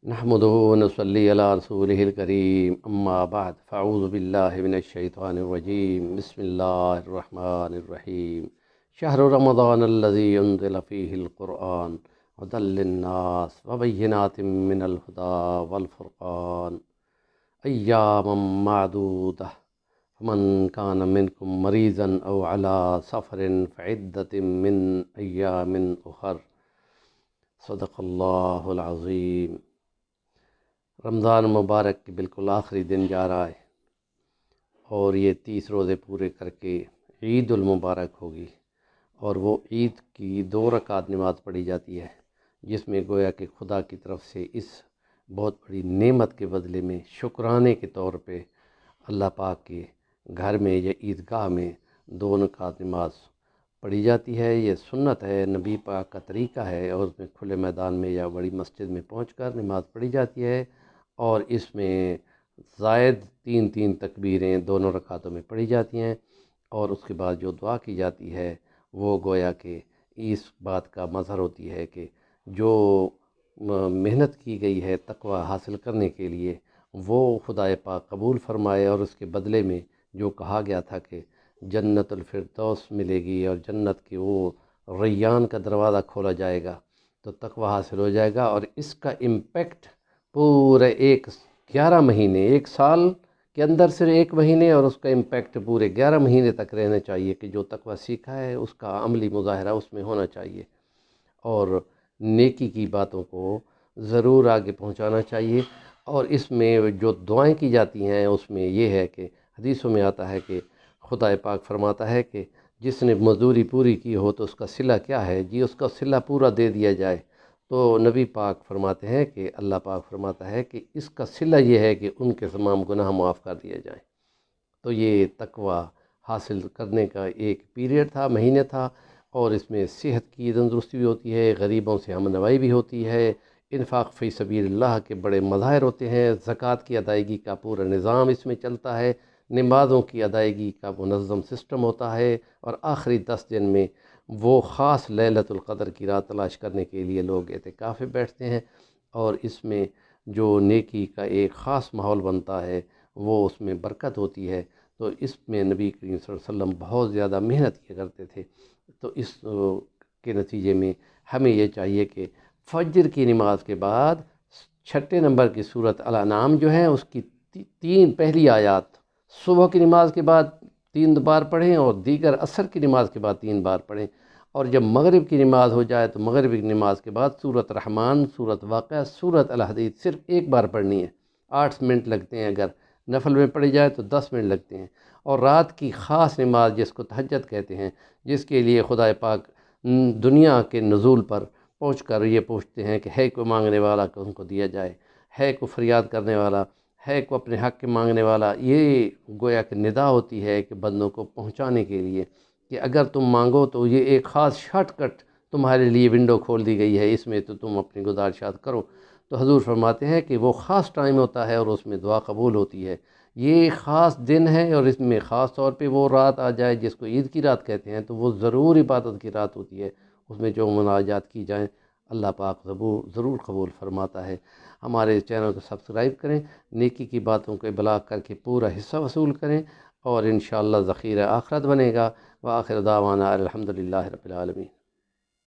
نحمده ونصلي على رسوله الكريم اما بعد فاعوذ بالله من الشيطان الرجيم بسم الله الرحمن الرحيم شهر رمضان الذي انزل فيه القرآن هدى للناس وبينات من الهدى والفرقان أياما معدودة فمن كان منكم مريضا أو على سفر فعدة من أيام أخر صدق اللہ العظیم۔ رمضان مبارک کے بالکل آخری دن جا رہا ہے اور یہ 30 روزے پورے کر کے عید المبارک ہوگی، اور وہ عید کی 2 رکعت نماز پڑھی جاتی ہے، جس میں گویا کہ خدا کی طرف سے اس بہت بڑی نعمت کے بدلے میں شکرانے کے طور پہ اللہ پاک کے گھر میں یا عیدگاہ میں 2 رکعت نماز پڑھی جاتی ہے۔ یہ سنت ہے، نبی پاک کا طریقہ ہے، اور اس میں کھلے میدان میں یا بڑی مسجد میں پہنچ کر نماز پڑھی جاتی ہے، اور اس میں زائد 3 تکبیریں دونوں رکعتوں میں پڑھی جاتی ہیں، اور اس کے بعد جو دعا کی جاتی ہے وہ گویا کہ اس بات کا مظہر ہوتی ہے کہ جو محنت کی گئی ہے تقوی حاصل کرنے کے لیے وہ خدا پاک قبول فرمائے، اور اس کے بدلے میں جو کہا گیا تھا کہ جنت الفردوس ملے گی اور جنت کے وہ ریان کا دروازہ کھولا جائے گا، تو تقوی حاصل ہو جائے گا، اور اس کا امپیکٹ پورے 11 مہینے، 1 سال کے اندر صرف 1 مہینے، اور اس کا امپیکٹ پورے 11 مہینے تک رہنا چاہیے کہ جو تقوی سیکھا ہے اس کا عملی مظاہرہ اس میں ہونا چاہیے، اور نیکی کی باتوں کو ضرور آگے پہنچانا چاہیے۔ اور اس میں جو دعائیں کی جاتی ہیں اس میں یہ ہے کہ حدیثوں میں آتا ہے کہ خدا پاک فرماتا ہے کہ جس نے مزدوری پوری کی ہو تو اس کا صلہ کیا ہے جی، اس کا صلہ پورا دے دیا جائے، تو نبی پاک فرماتے ہیں کہ اللہ پاک فرماتا ہے کہ اس کا صلہ یہ ہے کہ ان کے تمام گناہ معاف کر دیے جائیں۔ تو یہ تقوی حاصل کرنے کا ایک پیریڈ تھا، مہینے تھا، اور اس میں صحت کی تندرستی بھی ہوتی ہے، غریبوں سے ہم نوائی بھی ہوتی ہے، انفاق فی سبیل اللہ کے بڑے مظاہر ہوتے ہیں، زکوٰۃ کی ادائیگی کا پورا نظام اس میں چلتا ہے، نمازوں کی ادائیگی کا منظم سسٹم ہوتا ہے، اور آخری 10 دن میں وہ خاص لیلۃ القدر کی رات تلاش کرنے کے لیے لوگ اعتکاف میں بیٹھتے ہیں، اور اس میں جو نیکی کا ایک خاص ماحول بنتا ہے وہ اس میں برکت ہوتی ہے۔ تو اس میں نبی کریم صلی اللہ علیہ وسلم بہت زیادہ محنت کیا کرتے تھے، تو اس کے نتیجے میں ہمیں یہ چاہیے کہ فجر کی نماز کے بعد 6 نمبر کی سورۃ الانعام جو ہے اس کی 3 پہلی آیات صبح کی نماز کے بعد 3 بار پڑھیں، اور دیگر عصر کی نماز کے بعد 3 بار پڑھیں، اور جب مغرب کی نماز ہو جائے تو مغرب کی نماز کے بعد سورۃ رحمان، سورۃ واقعہ، سورۃ الحدید صرف 1 بار پڑھنی ہے۔ 8 منٹ لگتے ہیں، اگر نفل میں پڑھی جائے تو 10 منٹ لگتے ہیں۔ اور رات کی خاص نماز جس کو تہجد کہتے ہیں، جس کے لیے خدا پاک دنیا کے نزول پر پہنچ کر یہ پوچھتے ہیں کہ ہے کوئی مانگنے والا کہ ان کو دیا جائے، ہے کوئی فریاد کرنے والا، ہے کوئی اپنے حق کے مانگنے والا، یہ گویا کہ ندا ہوتی ہے کہ بندوں کو پہنچانے کے لیے کہ اگر تم مانگو تو یہ ایک خاص شارٹ کٹ تمہارے لیے ونڈو کھول دی گئی ہے، اس میں تو تم اپنی گزارشات کرو۔ تو حضور فرماتے ہیں کہ وہ خاص ٹائم ہوتا ہے اور اس میں دعا قبول ہوتی ہے، یہ خاص دن ہے، اور اس میں خاص طور پہ وہ رات آ جائے جس کو عید کی رات کہتے ہیں، تو وہ ضرور عبادت کی رات ہوتی ہے، اس میں جو مناجات کی جائیں اللہ پاک ضرور قبول فرماتا ہے۔ ہمارے چینل کو سبسکرائب کریں، نیکی کی باتوں کو ابلاغ کر کے پورا حصہ وصول کریں، اور انشاءاللہ ذخیرہ آخرت بنے گا۔ وآخر دعوانا الحمدللہ رب العالمین۔